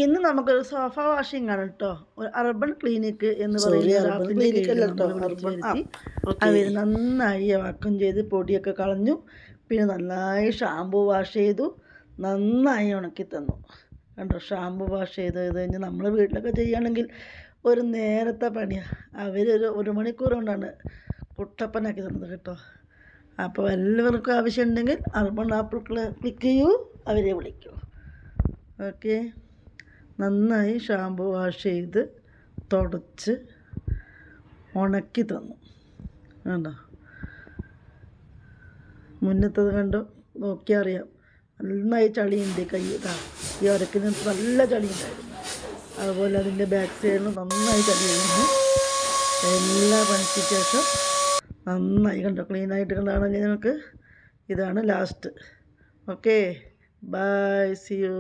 ഇന്ന് നമുക്കൊരു sofa washing ആണ് കേട്ടോ. ഒരു അർബൻ ക്ലിനിക്ക് എന്ന് പറയുന്ന ആപ്പിൻ്റെ കീഴിൽ നമ്മൾ വിളിച്ചു വരുത്തി. അവർ നന്നായി വാക്വം ചെയ്ത് പൊടിയൊക്കെ കളഞ്ഞു. പിന്നെ നന്നായി ഷാമ്പു വാഷ് ചെയ്തു, നന്നായി ഉണക്കി തന്നു. കണ്ടോ, ഷാമ്പു വാഷ് ചെയ്ത് കഴിഞ്ഞ് നമ്മൾ വീട്ടിലൊക്കെ ചെയ്യുകയാണെങ്കിൽ ഒരു നേരത്തെ പണിയാണ്. ഒരു മണിക്കൂർ കൊണ്ടാണ് കുട്ടപ്പനാക്കി തന്നത് കേട്ടോ. അപ്പോൾ എല്ലാവർക്കും ആവശ്യമുണ്ടെങ്കിൽ അർബൻ ആപ്പിൾ ക്ലിക്ക് ചെയ്യൂ, അവരെ വിളിക്കൂ. ഓക്കെ, നന്നായി ഷാമ്പു വാഷ് ചെയ്ത് തുടച്ച് ഉണക്കി തന്നു. കണ്ടോ, മുന്നത്തത് കണ്ടോ, നോക്കിയാൽ അറിയാം. നന്നായി ചളിയുണ്ട് കൈ. ഈ ഉരക്കിന് നല്ല ചളി ഉണ്ടായിരുന്നു. അതുപോലെ അതിൻ്റെ ബാക്ക് സൈഡിൽ നന്നായി ചളിയായിരുന്നു. എല്ലാ പണിക്ക് ശേഷം നന്നായി കണ്ടോ, ക്ലീനായിട്ട് കണ്ടാണല്ലേ നിങ്ങൾക്ക്. ഇതാണ് last. Okay, bye, see U.